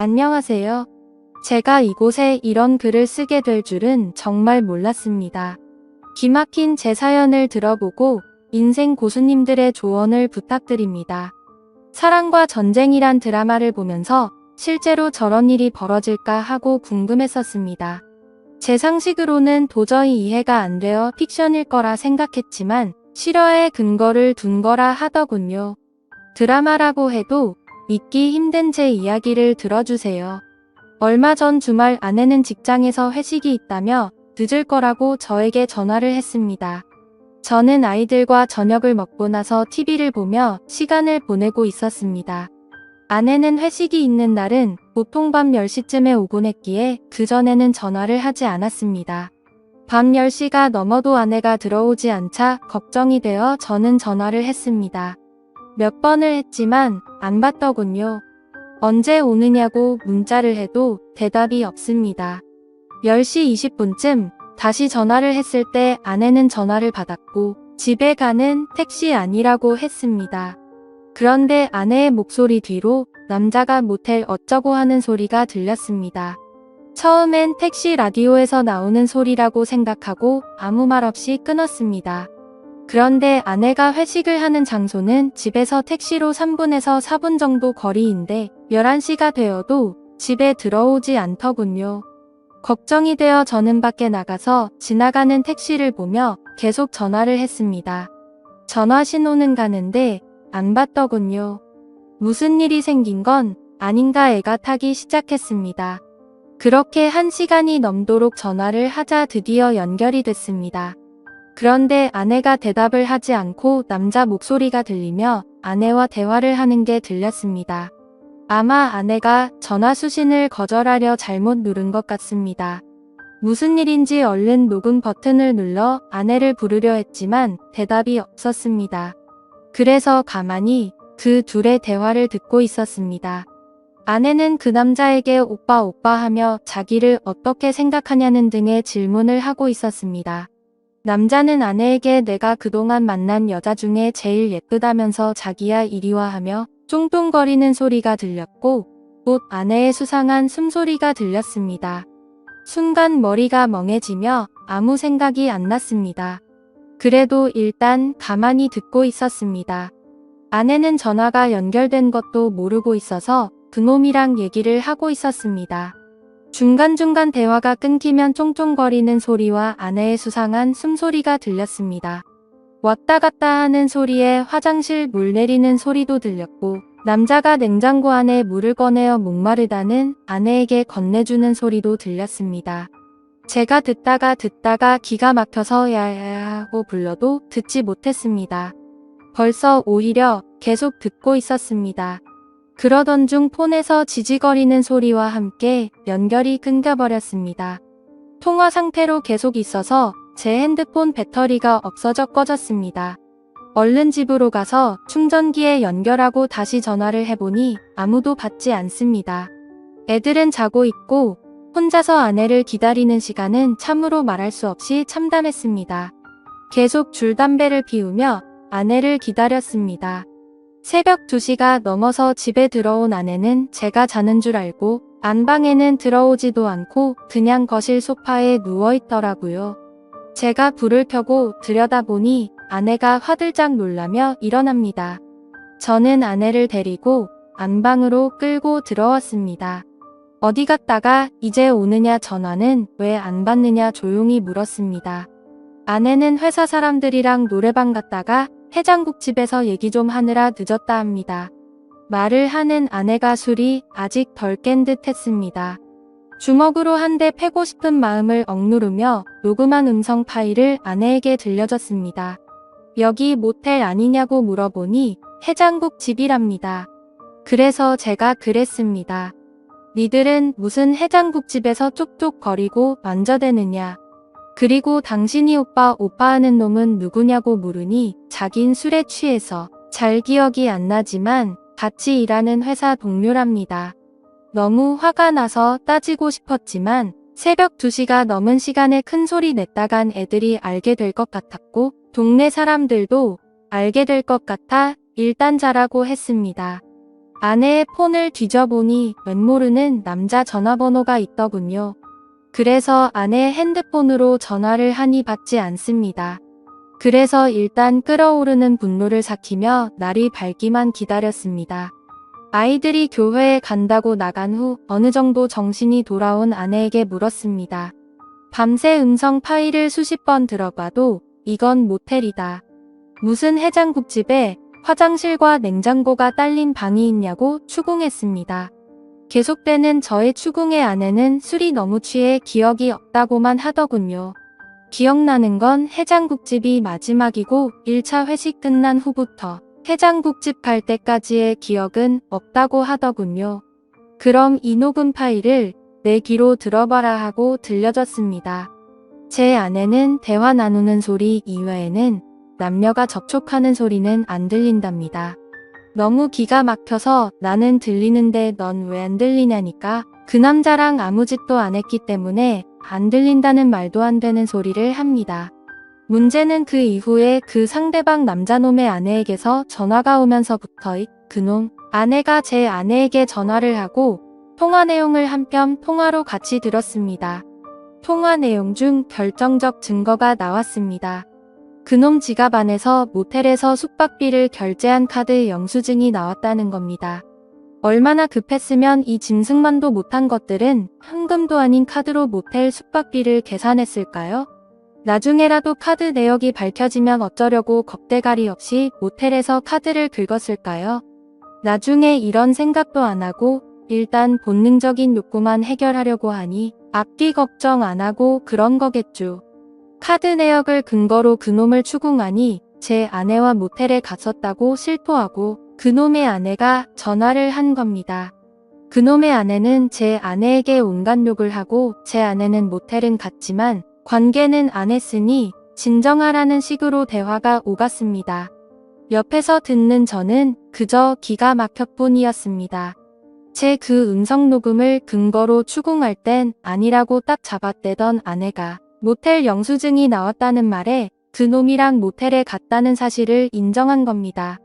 안녕하세요. 제가 이곳에 이런 글을 쓰게 될 줄은 정말 몰랐습니다. 기막힌 제 사연을 들어보고 인생 고수님들의 조언을 부탁드립니다. 사랑과 전쟁이란 드라마를 보면서 실제로 저런 일이 벌어질까 하고 궁금했었습니다. 제 상식으로는 도저히 이해가 안 되어 픽션일 거라 생각했지만 실화에 근거를 둔 거라 하더군요. 드라마라고 해도 믿기 힘든 제 이야기를 들어주세요. 얼마 전 주말 아내는 직장에서 회식이 있다며 늦을 거라고 저에게 전화를 했습니다. 저는 아이들과 저녁을 먹고 나서 TV를 보며 시간을 보내고 있었습니다. 아내는 회식이 있는 날은 보통 밤 10시쯤에 오곤 했기에 그전에는 전화를 하지 않았습니다. 밤 10시가 넘어도 아내가 들어오지 않자 걱정이 되어 저는 전화를 했습니다. 몇 번을 했지만 안 받더군요. 언제 오느냐고 문자를 해도 대답이 없습니다. 10시 20분쯤 다시 전화를 했을 때 아내는 전화를 받았고 집에 가는 택시 아니라고 했습니다. 그런데 아내의 목소리 뒤로 남자가 모텔 어쩌고 하는 소리가 들렸습니다. 처음엔 택시 라디오에서 나오는 소리라고 생각하고 아무 말 없이 끊었습니다. 그런데 아내가 회식을 하는 장소는 집에서 택시로 3분에서 4분 정도 거리인데 11시가 되어도 집에 들어오지 않더군요. 걱정이 되어 저는 밖에 나가서 지나가는 택시를 보며 계속 전화를 했습니다. 전화 신호는 가는데 안 받더군요. 무슨 일이 생긴 건 아닌가 애가 타기 시작했습니다. 그렇게 1시간이 넘도록 전화를 하자 드디어 연결이 됐습니다. 그런데 아내가 대답을 하지 않고 남자 목소리가 들리며 아내와 대화를 하는 게 들렸습니다. 아마 아내가 전화 수신을 거절하려 잘못 누른 것 같습니다. 무슨 일인지 얼른 녹음 버튼을 눌러 아내를 부르려 했지만 대답이 없었습니다. 그래서 가만히 그 둘의 대화를 듣고 있었습니다. 아내는 그 남자에게 오빠 오빠 하며 자기를 어떻게 생각하냐는 등의 질문을 하고 있었습니다. 남자는 아내에게 내가 그동안 만난 여자 중에 제일 예쁘다면서 자기야 이리 와 하며 쫑쫑거리는 소리가 들렸고 곧 아내의 수상한 숨소리가 들렸습니다. 순간 머리가 멍해지며 아무 생각이 안 났습니다. 그래도 일단 가만히 듣고 있었습니다. 아내는 전화가 연결된 것도 모르고 있어서 그놈이랑 얘기를 하고 있었습니다. 중간중간 대화가 끊기면 쫑쫑거리는 소리와 아내의 수상한 숨소리가 들렸습니다. 왔다 갔다 하는 소리에 화장실 물 내리는 소리도 들렸고 남자가 냉장고 안에 물을 꺼내어 목마르다는 아내에게 건네주는 소리도 들렸습니다. 제가 듣다가 기가 막혀서 야야야 하고 불러도 듣지 못했습니다. 벌써 오히려 계속 듣고 있었습니다. 그러던 중 폰에서 지지거리는 소리와 함께 연결이 끊겨버렸습니다. 통화 상태로 계속 있어서 제 핸드폰 배터리가 없어져 꺼졌습니다. 얼른 집으로 가서 충전기에 연결하고 다시 전화를 해보니 아무도 받지 않습니다. 애들은 자고 있고 혼자서 아내를 기다리는 시간은 참으로 말할 수 없이 참담했습니다. 계속 줄담배를 피우며 아내를 기다렸습니다. 새벽 2시가 넘어서 집에 들어온 아내는 제가 자는 줄 알고 안방에는 들어오지도 않고 그냥 거실 소파에 누워있더라고요. 제가 불을 켜고 들여다보니 아내가 화들짝 놀라며 일어납니다. 저는 아내를 데리고 안방으로 끌고 들어왔습니다. 어디 갔다가 이제 오느냐 전화는 왜 안 받느냐 조용히 물었습니다. 아내는 회사 사람들이랑 노래방 갔다가 해장국집에서 얘기 좀 하느라 늦었다 합니다. 말을 하는 아내가 술이 아직 덜 깬 듯 했습니다. 주먹으로 한 대 패고 싶은 마음을 억누르며 녹음한 음성 파일을 아내에게 들려줬습니다. 여기 모텔 아니냐고 물어보니 해장국집이랍니다. 그래서 제가 그랬습니다. 니들은 무슨 해장국집에서 쪽쪽거리고 만져대느냐. 그리고 당신이 오빠 하는 놈은 누구냐고 물으니 자긴 술에 취해서 잘 기억이 안 나지만 같이 일하는 회사 동료랍니다. 너무 화가 나서 따지고 싶었지만 새벽 2시가 넘은 시간에 큰 소리 냈다간 애들이 알게 될 것 같았고 동네 사람들도 알게 될 것 같아 일단 자라고 했습니다. 아내의 폰을 뒤져보니 웬모르는 남자 전화번호가 있더군요. 그래서 아내의 핸드폰으로 전화를 하니 받지 않습니다. 그래서 일단 끓어오르는 분노를 삭히며 날이 밝기만 기다렸습니다. 아이들이 교회에 간다고 나간 후 어느 정도 정신이 돌아온 아내에게 물었습니다. 밤새 음성 파일을 수십 번 들어봐도 이건 모텔이다. 무슨 해장국집에 화장실과 냉장고가 딸린 방이 있냐고 추궁했습니다. 계속되는 저의 추궁에 아내는 술이 너무 취해 기억이 없다고만 하더군요. 기억나는 건 해장국집이 마지막이고 1차 회식 끝난 후부터 해장국집 갈 때까지의 기억은 없다고 하더군요. 그럼 이 녹음 파일을 내 귀로 들어봐라 하고 들려줬습니다. 제 아내는 대화 나누는 소리 이외에는 남녀가 접촉하는 소리는 안 들린답니다. 너무 기가 막혀서 나는 들리는데 넌 왜 안 들리냐니까 그 남자랑 아무 짓도 안 했기 때문에 안 들린다는 말도 안 되는 소리를 합니다. 문제는 그 이후에 그 상대방 남자놈의 아내에게서 전화가 오면서부터 그놈 아내가 제 아내에게 전화를 하고 통화 내용을 한편 통화로 같이 들었습니다. 통화 내용 중 결정적 증거가 나왔습니다. 그놈 지갑 안에서 모텔에서 숙박비를 결제한 카드 영수증이 나왔다는 겁니다. 얼마나 급했으면 이 짐승만도 못한 것들은 현금도 아닌 카드로 모텔 숙박비를 계산했을까요? 나중에라도 카드 내역이 밝혀지면 어쩌려고 겁대가리 없이 모텔에서 카드를 긁었을까요? 나중에 이런 생각도 안 하고 일단 본능적인 욕구만 해결하려고 하니 앞뒤 걱정 안 하고 그런 거겠죠. 카드 내역을 근거로 그놈을 추궁하니 제 아내와 모텔에 갔었다고 실토하고 그놈의 아내가 전화를 한 겁니다. 그놈의 아내는 제 아내에게 온갖 욕을 하고 제 아내는 모텔은 갔지만 관계는 안 했으니 진정하라는 식으로 대화가 오갔습니다. 옆에서 듣는 저는 그저 기가 막혔뿐이었습니다. 제 그 음성 녹음을 근거로 추궁할 땐 아니라고 딱 잡아떼던 아내가 모텔 영수증이 나왔다는 말에 그놈이랑 모텔에 갔다는 사실을 인정한 겁니다.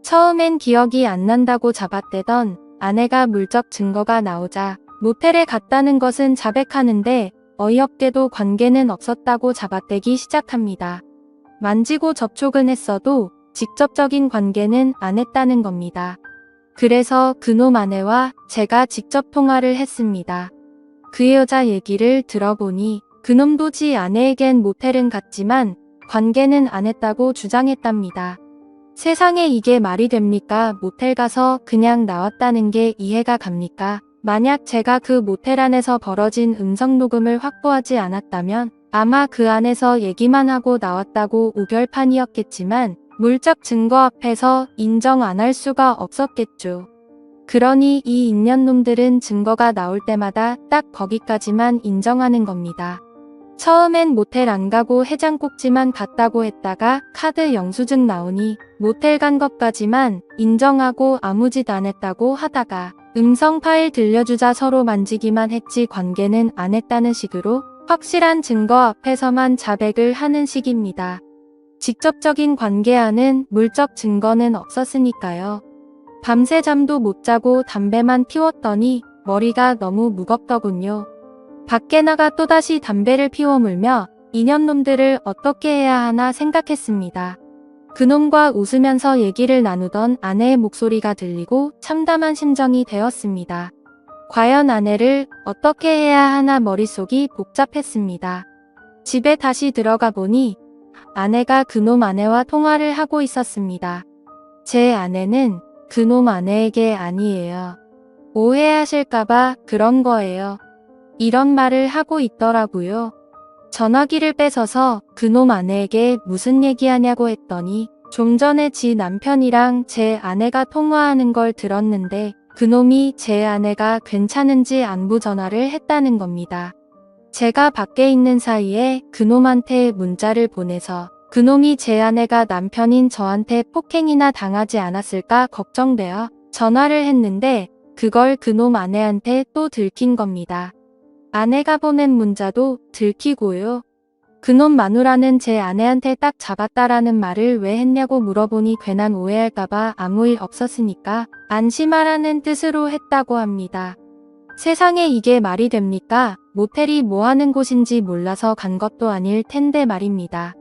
처음엔 기억이 안 난다고 잡아떼던 아내가 물적 증거가 나오자 모텔에 갔다는 것은 자백하는데 어이없게도 관계는 없었다고 잡아떼기 시작합니다. 만지고 접촉은 했어도 직접적인 관계는 안 했다는 겁니다. 그래서 그놈 아내와 제가 직접 통화를 했습니다. 그 여자 얘기를 들어보니 그놈도 지 아내에겐 모텔은 갔지만 관계는 안 했다고 주장했답니다. 세상에 이게 말이 됩니까? 모텔 가서 그냥 나왔다는 게 이해가 갑니까? 만약 제가 그 모텔 안에서 벌어진 음성 녹음을 확보하지 않았다면 아마 그 안에서 얘기만 하고 나왔다고 우결판이었겠지만 물적 증거 앞에서 인정 안 할 수가 없었겠죠. 그러니 이 인연놈들은 증거가 나올 때마다 딱 거기까지만 인정하는 겁니다. 처음엔 모텔 안 가고 해장국집만 갔다고 했다가 카드 영수증 나오니 모텔 간 것까지만 인정하고 아무 짓 안 했다고 하다가 음성 파일 들려주자 서로 만지기만 했지 관계는 안 했다는 식으로 확실한 증거 앞에서만 자백을 하는 식입니다. 직접적인 관계와는 물적 증거는 없었으니까요. 밤새 잠도 못 자고 담배만 피웠더니 머리가 너무 무겁더군요. 밖에 나가 또다시 담배를 피워 물며 이년놈들을 어떻게 해야 하나 생각했습니다. 그놈과 웃으면서 얘기를 나누던 아내의 목소리가 들리고 참담한 심정이 되었습니다. 과연 아내를 어떻게 해야 하나 머릿속이 복잡했습니다. 집에 다시 들어가 보니 아내가 그놈 아내와 통화를 하고 있었습니다. 제 아내는 그놈 아내에게 아니에요. 오해하실까봐 그런 거예요. 이런 말을 하고 있더라고요. 전화기를 뺏어서 그놈 아내에게 무슨 얘기하냐고 했더니 좀 전에 지 남편이랑 제 아내가 통화하는 걸 들었는데 그놈이 제 아내가 괜찮은지 안부 전화를 했다는 겁니다. 제가 밖에 있는 사이에 그놈한테 문자를 보내서 그놈이 제 아내가 남편인 저한테 폭행이나 당하지 않았을까 걱정되어 전화를 했는데 그걸 그놈 아내한테 또 들킨 겁니다. 아내가 보낸 문자도 들키고요. 그놈 마누라는 제 아내한테 딱 잡았다라는 말을 왜 했냐고 물어보니 괜한 오해할까봐 아무 일 없었으니까 안심하라는 뜻으로 했다고 합니다. 세상에 이게 말이 됩니까? 모텔이 뭐 하는 곳인지 몰라서 간 것도 아닐 텐데 말입니다.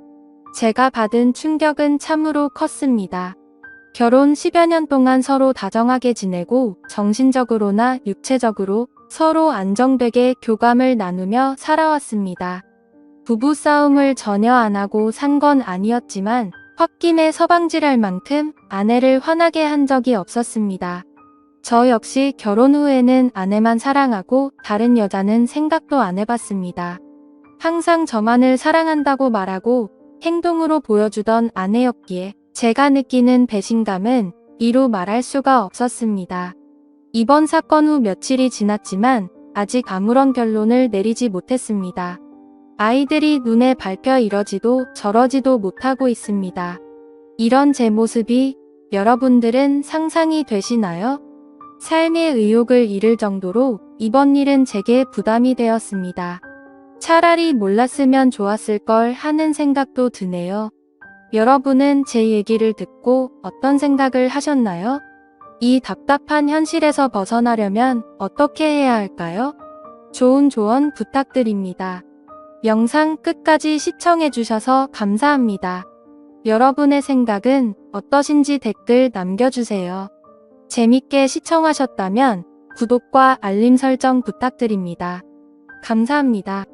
제가 받은 충격은 참으로 컸습니다. 결혼 10여 년 동안 서로 다정하게 지내고 정신적으로나 육체적으로 서로 안정되게 교감을 나누며 살아왔습니다. 부부싸움을 전혀 안 하고 산 건 아니었지만 홧김에 서방질할 만큼 아내를 화나게 한 적이 없었습니다. 저 역시 결혼 후에는 아내만 사랑하고 다른 여자는 생각도 안 해봤습니다. 항상 저만을 사랑한다고 말하고 행동으로 보여주던 아내였기에 제가 느끼는 배신감은 이루 말할 수가 없었습니다. 이번 사건 후 며칠이 지났지만 아직 아무런 결론을 내리지 못했습니다. 아이들이 눈에 밟혀 이러지도 저러지도 못하고 있습니다. 이런 제 모습이 여러분들은 상상이 되시나요? 삶의 의욕을 잃을 정도로 이번 일은 제게 부담이 되었습니다. 차라리 몰랐으면 좋았을 걸 하는 생각도 드네요. 여러분은 제 얘기를 듣고 어떤 생각을 하셨나요? 이 답답한 현실에서 벗어나려면 어떻게 해야 할까요? 좋은 조언 부탁드립니다. 영상 끝까지 시청해주셔서 감사합니다. 여러분의 생각은 어떠신지 댓글 남겨주세요. 재밌게 시청하셨다면 구독과 알림 설정 부탁드립니다. 감사합니다.